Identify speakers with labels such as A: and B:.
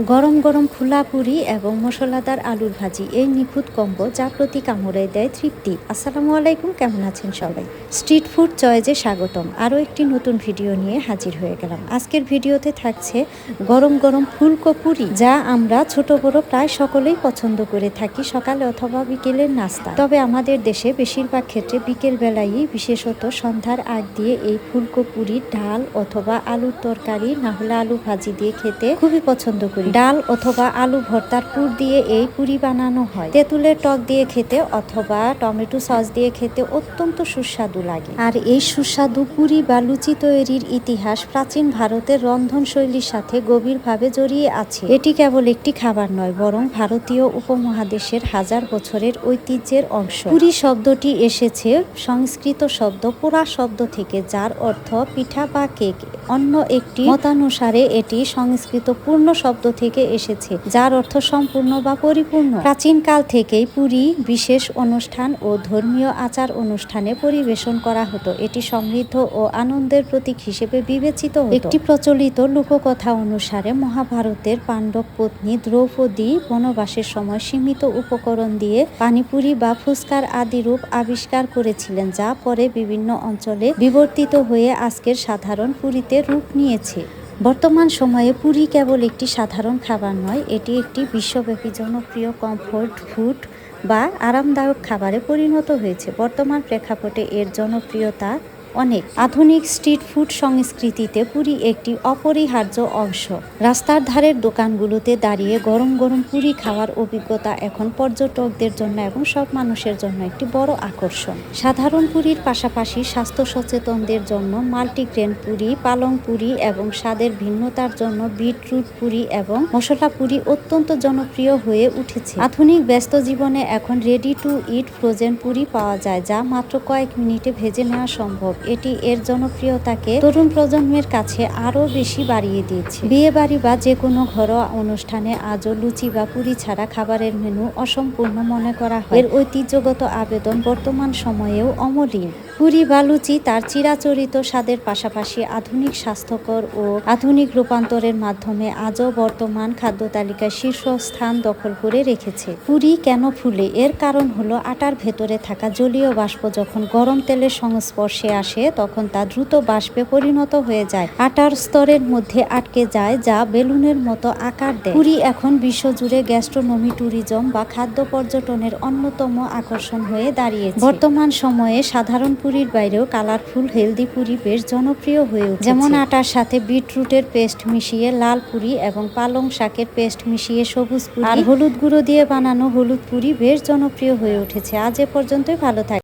A: গরম গরম ফুলা পুরি এবং মশলাদার আলুর ভাজি, এই নিখুঁত কম্বো যা প্রতি কামড়ে দেয় তৃপ্তি। আসসালামু আলাইকুম, কেমন আছেন সবাই? স্ট্রিট ফুড চয়েজে স্বাগতম। আরও একটি নতুন ভিডিও নিয়ে হাজির হয়ে গেলাম। আজকের ভিডিওতে থাকছে গরম গরম ফুলকো পুরি, যা আমরা ছোট বড় প্রায় সকলেই পছন্দ করে থাকি সকালে অথবা বিকেলের নাস্তা। তবে আমাদের দেশে বেশিরভাগ ক্ষেত্রে বিকেল বেলায়, বিশেষত সন্ধ্যার আগ দিয়ে এই ফুলকো পুরি ডাল অথবা আলুর তরকারি না হলে আলু ভাজি দিয়ে খেতে খুবই পছন্দ করি। ডাল অথবা আলু ভর্তার পুর দিয়ে এই পুরি বানানো হয়। তেঁতুলের টক দিয়ে খেতে অথবা টমেটো সস দিয়ে খেতে অত্যন্ত সুস্বাদু লাগে। আর এই সুস্বাদু পুরি বা লুচি তৈরির ইতিহাস প্রাচীন ভারতের রন্ধনশৈলীর সাথে গভীরভাবে জড়িয়ে আছে। এটি কেবল একটি খাবার নয়, বরং ভারতীয় উপমহাদেশের হাজার বছরের ঐতিহ্যের অংশ। পুরি শব্দটি এসেছে সংস্কৃত শব্দ পোড়া শব্দ থেকে, যার অর্থ পিঠা বা কেক। অন্য একটি মতানুসারে এটি সংস্কৃত পূর্ণ শব্দ থেকে এসেছে, যার অর্থ সম্পূর্ণ বা পরিপূর্ণ। প্রাচীনকাল থেকেই পুরি বিশেষ অনুষ্ঠান ও ধর্মীয় আচার অনুষ্ঠানে পরিবেশন করা হতো। এটি সমৃদ্ধ ও আনন্দের প্রতীক হিসেবে বিবেচিত হতো। একটি প্রচলিত লোককথা অনুসারে মহাভারতের পাণ্ডব পত্নী দ্রৌপদী বনবাসের সময় সীমিত উপকরণ দিয়ে পানিপুরি বা ফুচকার আদি রূপ আবিষ্কার করেছিলেন, যা পরে বিভিন্ন অঞ্চলে বিবর্তিত হয়ে আজকের সাধারণ পুরিতে রূপ নিয়েছে। বর্তমান সময়ে পুরি কেবল একটি সাধারণ খাবার নয়, এটি একটি বিশ্বব্যাপী জনপ্রিয় কমফোর্ট ফুড বা আরামদায়ক খাবারে পরিণত হয়েছে। বর্তমান প্রেক্ষাপটে এর জনপ্রিয়তা অনেক। আধুনিক স্ট্রিট ফুড সংস্কৃতিতে পুরি একটি অপরিহার্য অংশ। রাস্তার ধারের দোকানগুলোতে দাঁড়িয়ে গরম গরম পুরি খাওয়ার অভিজ্ঞতা এখন পর্যটকদের জন্য এবং সব মানুষের জন্য একটি বড় আকর্ষণ। সাধারণ পুরির পাশাপাশি স্বাস্থ্য সচেতনদের জন্য মাল্টিগ্রেন পুরি, পালং পুরি এবং স্বাদের ভিন্নতার জন্য বিটরুট পুরি এবং মশলা পুরি অত্যন্ত জনপ্রিয় হয়ে উঠেছে। আধুনিক ব্যস্ত জীবনে এখন ready to it frozen Puri পাওয়া যায়, যা মাত্র কয়েক মিনিটে ভেজে নেওয়া সম্ভব। এটি এর জনপ্রিয়তাকে তরুণ প্রজন্মের কাছে আরও বেশি বাড়িয়ে দিয়েছে। বিয়ে বাড়ি বা যে কোনো ঘরোয়া অনুষ্ঠানে আজও লুচি বা পুরি ছাড়া খাবারের মেনু অসম্পূর্ণ মনে করা হয়। এর ঐতিহ্যগত আবেদন বর্তমান সময়েও অমলিন। পুরি বা লুচি তার চিরাচরিত স্বাদের পাশাপাশি আধুনিক স্বাস্থ্যকর ও আধুনিক রূপান্তরের মাধ্যমে আজও বর্তমান খাদ্য তালিকায় শীর্ষস্থান দখল করে রেখেছে। পুরি কেন ফুলে? এর কারণ হলো আটার ভেতরে থাকা জলীয় বাষ্প যখন গরম তেলের সংস্পর্শে আসে, তখন তা দ্রুত বাষ্পে পরিণত হয়ে যায়, আটার স্তরের মধ্যে আটকে যায়, যা বেলুনের মতো আকার দেয়। পুরি এখন বিশ্বজুড়ে গ্যাস্ট্রোনমি, ট্যুরিজম বা খাদ্য পর্যটনের অন্যতম আকর্ষণ হয়ে দাঁড়িয়েছে। বর্তমান সময়ে সাধারণ পুরির বাইরেও কালারফুল হেলদি পুরি বেশ জনপ্রিয় হয়ে উঠেছে। যেমন আটার সাথে বিটরুটের পেস্ট মিশিয়ে লাল পুরি এবং পালং শাকের পেস্ট মিশিয়ে সবুজ পুরি আর হলুদ গুঁড়ো দিয়ে বানানো হলুদ পুরি বেশ জনপ্রিয় হয়ে উঠেছে। আজ এ পর্যন্তই, ভালো থাকবেন।